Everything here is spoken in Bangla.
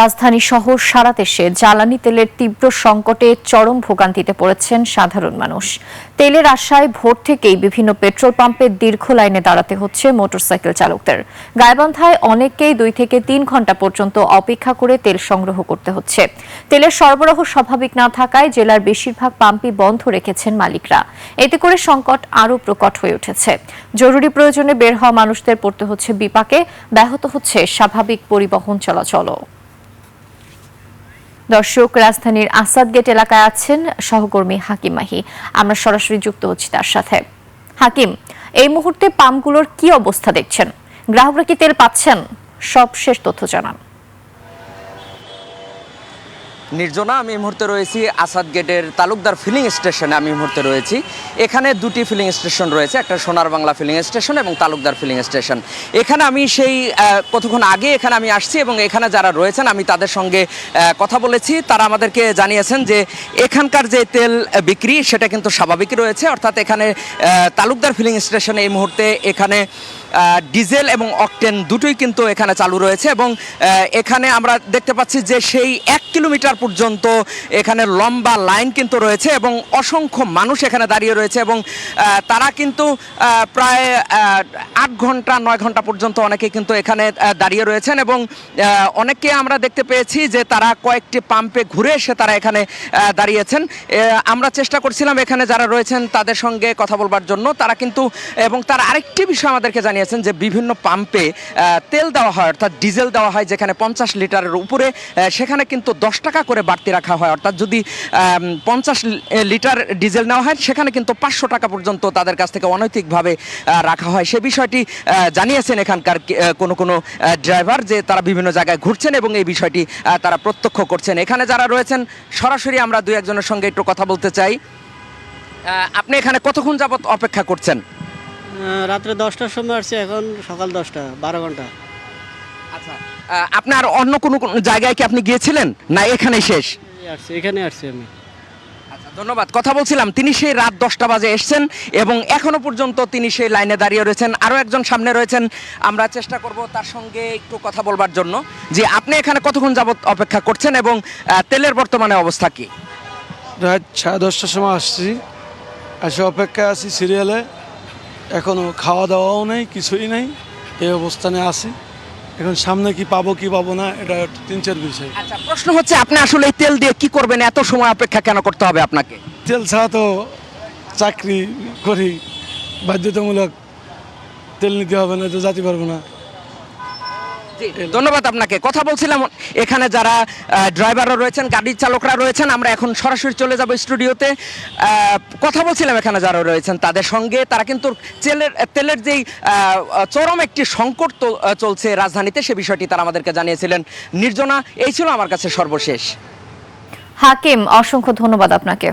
রাজধানী সহ সারা দেশে জ্বালানি তেলের তীব্র সংকটে চরম ভোগান্তিতে পড়েছেন সাধারণ মানুষ। তেলের আশায় ভোর থেকেই বিভিন্ন পেট্রোল পাম্পে দীর্ঘ লাইনে দাঁড়াতে হচ্ছে মোটরসাইকেল চালকদের। গাইবান্ধায় অনেককেই 2 থেকে 3 ঘন্টা পর্যন্ত অপেক্ষা করে তেল সংগ্রহ করতে হচ্ছে। তেলের সরবরাহ স্বাভাবিক না থাকায় জেলার বেশিরভাগ পাম্পই বন্ধ রেখেছেন মালিকরা। এতে করে সংকট আরও প্রকট হয়ে উঠেছে। জরুরি প্রয়োজনে বের হওয়া মানুষদের পড়তে হচ্ছে বিপাকে, ব্যাহত হচ্ছে স্বাভাবিক পরিবহন চলাচলও। দর্শক, রাজধানীর আসাদ গেট এলাকায় আছেন সহকর্মী হাকিম মাহি। আমরা সরাসরি যুক্ত হচ্ছি তার সাথে। হাকিম, এই মুহূর্তে পাম্পগুলোর কি অবস্থা দেখছেন? গ্রাহকরা কি তেল পাচ্ছেন? সব শেষ তথ্য জানান। নির্জনা, আমি এই মুহূর্তে রয়েছি আসাদ গেটের তালুকদার ফিলিং স্টেশনে। আমি এই মুহূর্তে রয়েছি এখানে 2টি ফিলিং স্টেশন রয়েছে, একটা সোনার বাংলা ফিলিং স্টেশন এবং তালুকদার ফিলিং স্টেশন। এখানে আমি সেই কতক্ষণ আগে এখানে আমি আসছি এবং এখানে যারা রয়েছেন আমি তাদের সঙ্গে কথা বলেছি। তারা আমাদেরকে জানিয়েছেন যে এখানকার যে তেল বিক্রি সেটা কিন্তু স্বাভাবিকই রয়েছে, অর্থাৎ এখানে তালুকদার ফিলিং স্টেশনে এই মুহূর্তে এখানে ডিজেল এবং অকটেন দুটোই কিন্তু এখানে চালু রয়েছে এবং এখানে আমরা দেখতে পাচ্ছি যে সেই 1 কিলোমিটার পর্যন্ত এখানে লম্বা লাইন কিন্তু রয়েছে এবং অসংখ্য মানুষ এখানে দাঁড়িয়ে রয়েছে এবং তারা কিন্তু প্রায় 8 ঘন্টা 9 ঘন্টা পর্যন্ত অনেকে কিন্তু এখানে দাঁড়িয়ে রয়েছেন এবং অনেককে আমরা দেখতে পেয়েছি যে তারা কয়েকটি পাম্পে ঘুরে এসে তারা এখানে দাঁড়িয়েছেন। আমরা চেষ্টা করছিলাম এখানে যারা রয়েছেন তাদের সঙ্গে কথা বলবার জন্য। তারা কিন্তু এবং তার আরেকটি বিষয় আমাদেরকে জানিয়েছেন যে বিভিন্ন পাম্পে তেল দেওয়া হয়, অর্থাৎ ডিজেল দেওয়া হয় যেখানে 50 লিটারের উপরে, সেখানে কিন্তু 10 টাকা করে বাড়তি রাখা হয়। অর্থাৎ যদি 50 লিটার ডিজেল নেওয়া হয় সেখানে কিন্তু 500 টাকা পর্যন্ত তাদের কাছ থেকে অনৈতিকভাবে রাখা হয়। সে বিষয়টি জানিয়েছেন এখানকার কোনো ড্রাইভার যে তারা বিভিন্ন জায়গায় ঘুরছেন এবং এই বিষয়টি তারা প্রত্যক্ষ করছেন। এখানে যারা রয়েছেন সরাসরি আমরা 2-1 জনের সঙ্গে একটু কথা বলতে চাই। আপনি এখানে কতক্ষণ যাবত অপেক্ষা করছেন? রাত্রে 10টার সময় আসছে, এখন সকাল 10টা, 12 ঘন্টা। আচ্ছা, আপনার অন্য কোনো জায়গায় কি আপনি গিয়েছিলেন না এখানেই শেষ? এখানে আসছি আমি। আচ্ছা, ধন্যবাদ। কথা বলছিলাম, তিনি সেই রাত 10টা বাজে এসছেন এবং এখনো পর্যন্ত তিনি সেই লাইনে দাঁড়িয়ে রয়েছেন। আরও একজন সামনে রয়েছেন, আমরা চেষ্টা করব তার সঙ্গে একটু কথা বলবার জন্য। যে আপনি এখানে কতক্ষণ যাবত অপেক্ষা করছেন এবং তেলের বর্তমানে অবস্থা কি? রাত 10:30টার সময় আসছি, এসে অপেক্ষায় আছি সিরিয়ালে। এখনও খাওয়া দাওয়াও নেই, কিছুই নেই, এই অবস্থানে আছি। এখন সামনে কি পাবো না এটা চিন্তার বিষয়। আচ্ছা, প্রশ্ন হচ্ছে আপনি আসলে এই তেল দিয়ে কি করবেন? এত সময় অপেক্ষা কেন করতে হবে আপনাকে? তেল ছাড়া তো চাকরি করি, বাধ্যতামূলক তেল নিতে হবে, না তো যেতে পারবো না। ধন্যবাদ আপনাকে। কথা বলছিলাম এখানে যারা ড্রাইভাররা রয়েছেন, গাড়ির চালকরা রয়েছেন। আমরা এখন সরাসরি চলে যাব স্টুডিওতে। কথা বলছিলাম এখানে যারা রয়েছেন তাদের সঙ্গে। তারা কিন্তু তেলের যেই চরম একটি সংকট চলছে রাজধানীতে, সে বিষয়টি তারা আমাদেরকে জানিয়েছিলেন। নির্জনা, এই ছিল আমার কাছে সর্বশেষ। হাকিম, অসংখ্য ধন্যবাদ আপনাকে।